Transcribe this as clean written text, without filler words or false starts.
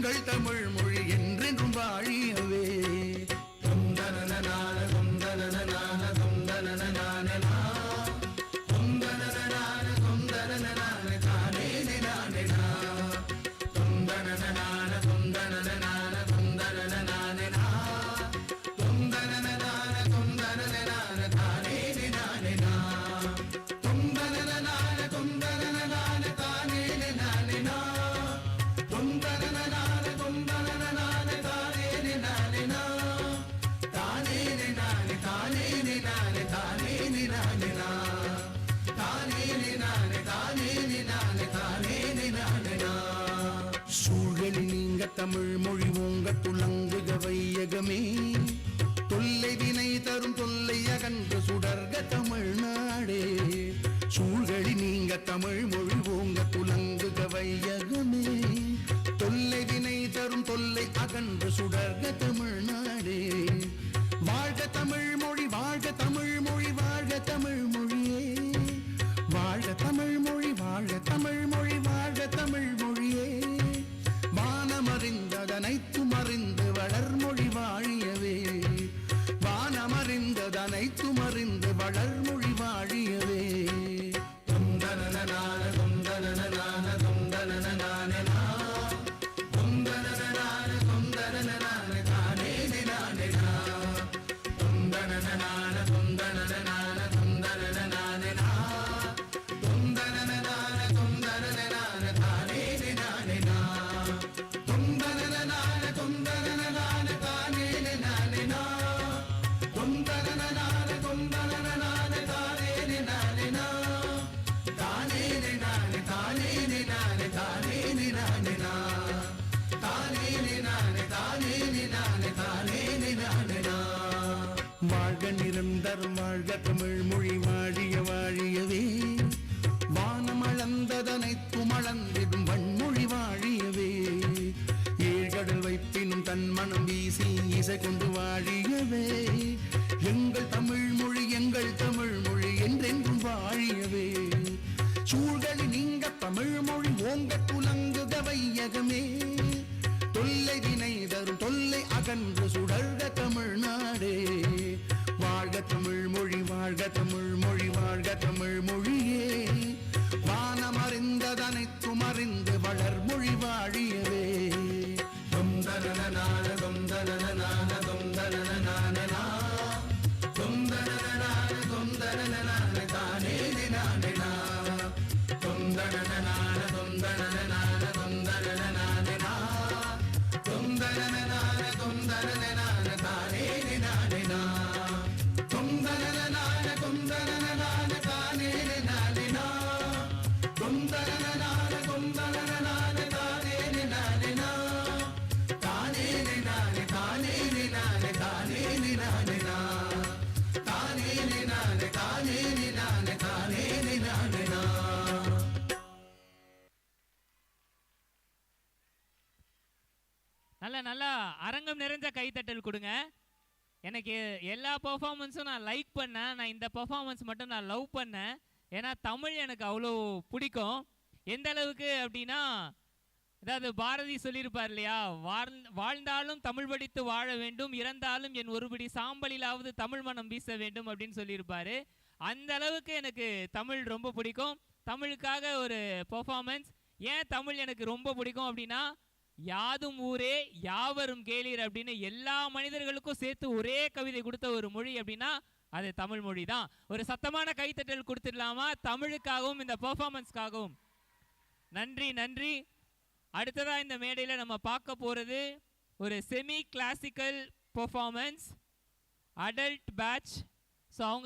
எங்கள் தமிழ் மொழி என்றென்றும் வாழியவே. தொந்தனனான தொந்தனனான தொந்தனனான தொந்தனனான தொந்தனனான தானே நானே தொந்தனனான தொந்தனனான தொந்தனனான தொந்தனனான தொந்தனனான தானே நானே தொந்தனனான தொந்தனனான தானே நானே தொந்தனனான தொந்தனனான தானே நானே தானே நானே தானே நானே தானே நானே தானே நானே தானே நானே தானே நானே. சூழல் நீங்க தமிழ் மொழி ஓங்க துளங்குக வையகமே. தொல்லை வினை தரும் தொல்லை அகன்று சுடர்க தமிழ்நாடே. சூழலி நீங்க தமிழ் மொழி ஓங்க துளங்குக வையகமே. தொல்லை வினை தரும் தொல்லை அகன்று சுடர்க தமிழ்நாடே. வாழ்க தமிழ் மொழி வாழ்க தமிழ் மொழி வாழ்க தமிழ் மொழியே. வாழ்க தமிழ் மொழி வாழ்க தமிழ் மொழி வாழ்க தமிழ் மொழியே. வானமறிந்ததனைத்தும் அறிந்து வளர்மொழி வாழியவே. வானமறிந்ததனைத்தும் அறிந்து வளர்மொழி வாழியவே. தொந்தனனான தொந்தனனான தொந்தனனான தொந்தனனான தொந்தனனான தானே நானே தொந்தனனான தொந்தனனான தொந்தனனான தொந்தனனான தொந்தனனான தானே நானே தொந்தனனான தொந்தனனான தானே நானே தொந்தனனான தொந்தனனான தானே நானே தானே நானே தானே நானே தானே நானே தானே நானே தானே நானே தானே நானே. வாழ்க நிரந்தரம் வாழ்க தமிழ் மொழி வாழிய வாழியவே. வானமளந்ததனைத்தும் அளந்திடும் வன்மொழி வாழியவே. ஏழ்கடல் வைப்பினும் தன் மனம் வீசி இசை கொண்டு வாழியவே. எங்கள் தமிழ் மொழி எங்கள் தமிழ் மொழி என்றென்றும் வாழியவே. சூழ்களி நீங்க தமிழ் மொழி ஓங்க துலங்குக வையகமே. தொல்லை வினை தரும் தொல்லை அகன்று சுடர்க தமிழ்நாடே. வாழ்க தமிழ் மொழி வாழ்க தமிழ் மொழி வாழ்க தமிழ் மொழியே. வானமறிந்ததனைத்தும் அறிந்து வளர்மொழி வாழியவே. தொந்தனனான தொந்தனனான தொந்தனனான தொந்தனனான தொந்தனனான தானே நானே தொந்தனனான தொந்தனனான தொந்தனனான தொந்தனனான தொந்தனனான தானே நானே தொந்தனனான தொந்தனனான தானே நானே தொந்தனனான தொந்தனனான தானே நானே தானே நானே தானே நானே தானே நானே தானே நானே தானே நானே தானே நானே. நல்லா நல்லா அரங்கம் நிறைஞ்ச கைத்தட்டல் கொடுங்க. எனக்கு எல்லா பெர்ஃபார்மன்ஸும் நான் லைக் பண்ணேன். நான் இந்த பெர்ஃபார்மன்ஸ் மட்டும் நான் லவ் பண்ணேன். ஏன்னா தமிழ் எனக்கு அவ்வளோ பிடிக்கும். எந்த அளவுக்கு அப்படின்னா, அதாவது பாரதி சொல்லியிருப்பார் இல்லையா, வாழ்ந்தாலும் தமிழ் படித்து வாழ வேண்டும், இறந்தாலும் என் ஒருபடி சாம்பலிலாவது தமிழ் மனம் வீச வேண்டும் அப்படின்னு சொல்லியிருப்பார். அந்த அளவுக்கு எனக்கு தமிழ் ரொம்ப பிடிக்கும். தமிழுக்காக ஒரு பெர்ஃபார்மன்ஸ். ஏன் தமிழ் எனக்கு ரொம்ப பிடிக்கும் அப்படின்னா, யாதும் ஊரே யாவரும் கேளீர் அப்படின்னு எல்லா மனிதர்களுக்கும் சேர்த்து ஒரே கவிதை கொடுத்த ஒரு மொழி அப்படின்னா அது தமிழ் மொழி தான். ஒரு சத்தமான கைத்தட்டல் கொடுத்துடலாமா தமிழுக்காகவும் இந்த பெர்ஃபார்மன்ஸ்க்காகவும்? நன்றி நன்றி. அடுத்ததாக இந்த மேடையில் நம்ம பார்க்க போகிறது ஒரு semi classical performance, adult batch. So அவங்க